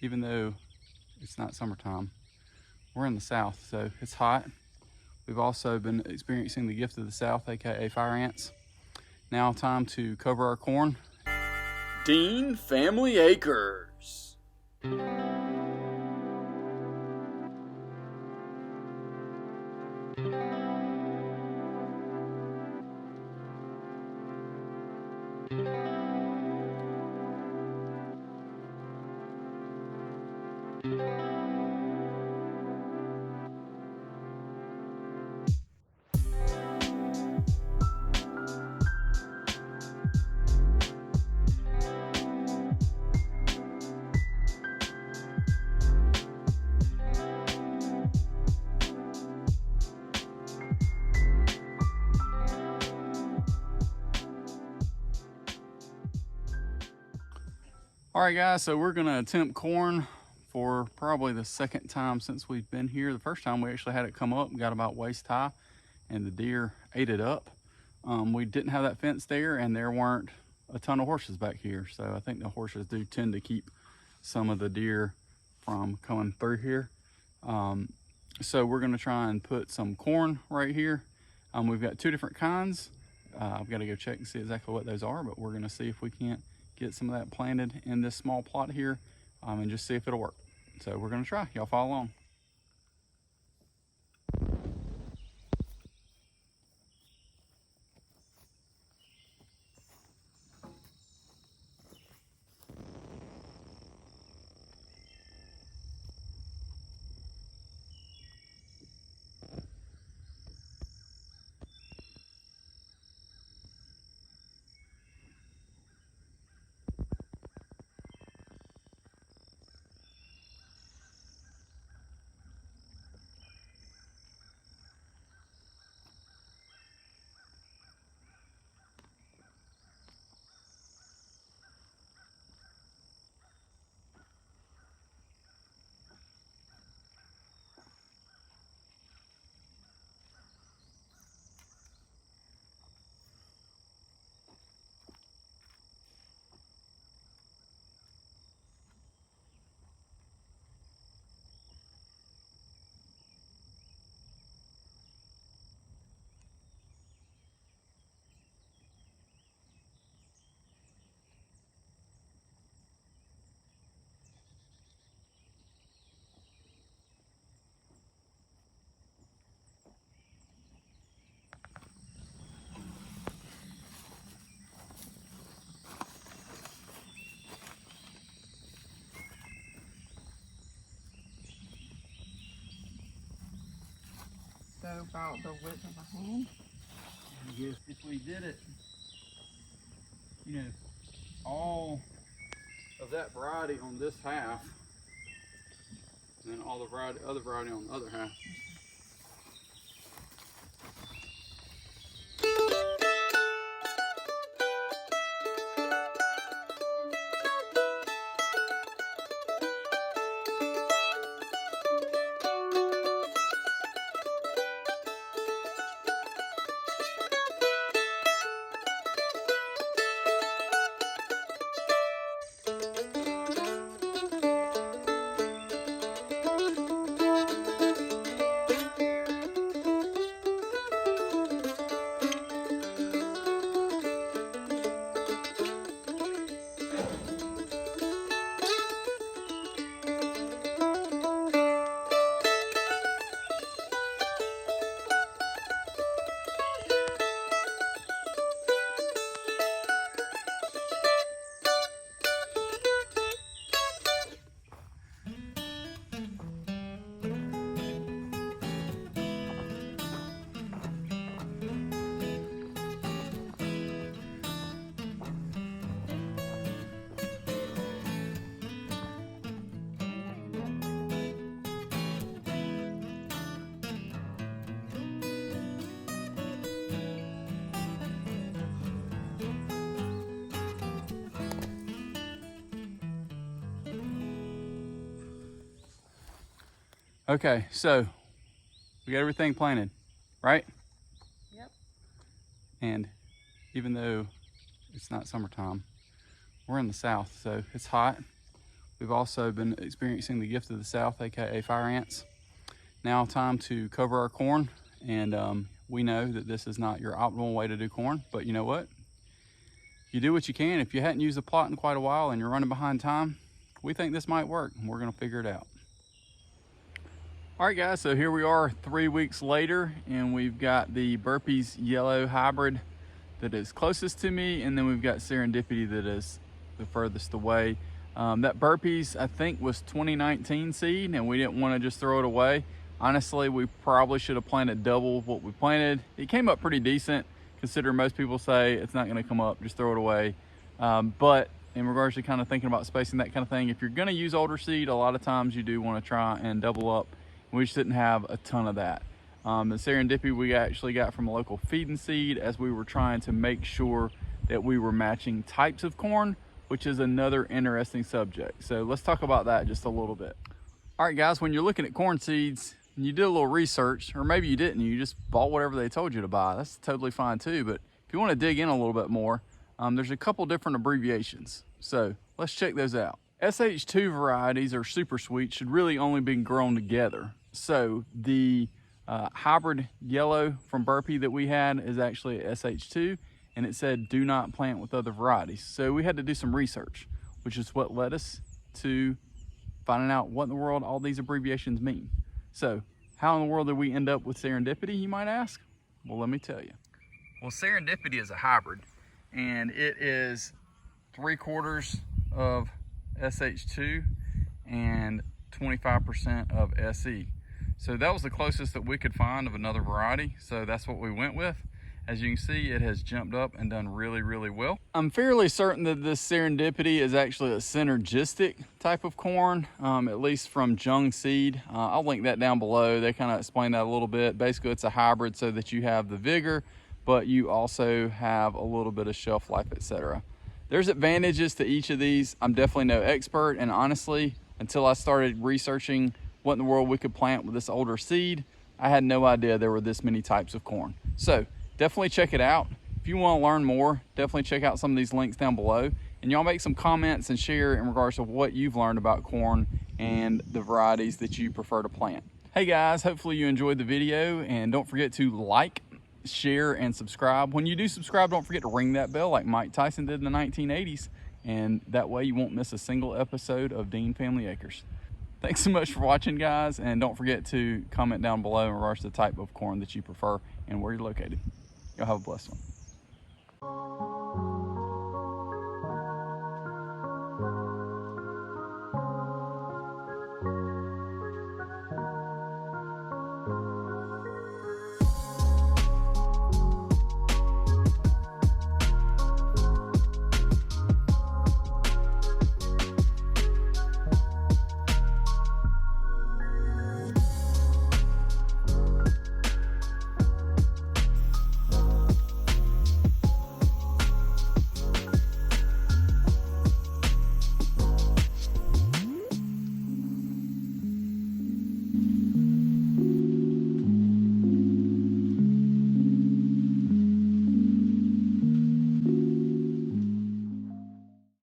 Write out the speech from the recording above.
even though it's not summertime, we're in the South, so it's hot. We've also been experiencing the gift of the South, aka fire ants. Now time to cover our corn. Dean Family Acres. All right, guys, so we're gonna attempt corn for probably the second time since we've been here. The first time we actually had it come up, got about waist high, and the deer ate it up. We didn't have that fence there, and there weren't a ton of horses back here. So I think the horses do tend to keep some of the deer from coming through here. So we're gonna try and put some corn right here. We've got two different kinds. I've gotta go check and see exactly what those are, but we're gonna see if we can't get some of that planted in this small plot here, and just see if it'll work. So we're gonna try. Y'all follow along. So about the width of a hand. I guess if we did it, you know, all of that variety on this half, and then all the other variety on the other half. Okay, so we got everything planted, right? Yep. And even though it's not summertime, we're in the South, so it's hot. We've also been experiencing the gift of the South, aka fire ants. Now time to cover our corn, and we know that this is not your optimal way to do corn, but you know what? You do what you can. If you hadn't used a plot in quite a while and you're running behind time, we think this might work, and we're gonna figure it out. All right guys, so here we are 3 weeks later, and we've got the Burpee's yellow hybrid that is closest to me, and then we've got Serendipity that is the furthest away. That Burpee's, I think, was 2019 seed, and we didn't want to just throw it away. Honestly, we probably should have planted double what we planted. It came up pretty decent, considering most people say it's not going to come up, just throw it away. But in regards to kind of thinking about spacing, that kind of thing, if you're going to use older seed, a lot of times you do want to try and double up. We just didn't have a ton of that. The Serendipity we actually got from a local feeding seed, as we were trying to make sure that we were matching types of corn, which is another interesting subject. So let's talk about that just a little bit. All right guys, when you're looking at corn seeds and you did a little research, or maybe you didn't, you just bought whatever they told you to buy, that's totally fine too. But if you want to dig in a little bit more, there's a couple different abbreviations. So let's check those out. SH2 varieties, or super sweet, should really only be grown together. So the hybrid yellow from Burpee that we had is actually a SH2, and it said do not plant with other varieties. So we had to do some research, which is what led us to finding out what in the world all these abbreviations mean. So how in the world did we end up with Serendipity, you might ask? Well, let me tell you. Well, Serendipity is a hybrid, and it is 3/4 of SH2 and 25% of SE. So that was the closest that we could find of another variety, so that's what we went with. As you can see, it has jumped up and done really, really well. I'm fairly certain that this Serendipity is actually a synergistic type of corn, at least from Jung Seed. I'll link that down below. They kind of explain that a little bit. Basically, it's a hybrid so that you have the vigor, but you also have a little bit of shelf life, etc. There's advantages to each of these. I'm definitely no expert, and honestly, until I started researching what in the world we could plant with this older seed, I had no idea there were this many types of corn. So definitely check it out. If you want to learn more, definitely check out some of these links down below, and y'all make some comments and share in regards to what you've learned about corn and the varieties that you prefer to plant. Hey guys, hopefully you enjoyed the video, and don't forget to like, share, and subscribe. When you do subscribe, don't forget to ring that bell like Mike Tyson did in the 1980s, and that way you won't miss a single episode of Dean Family Acres. Thanks so much for watching, guys, and don't forget to comment down below in regards to the type of corn that you prefer and where you're located. Y'all have a blessed one.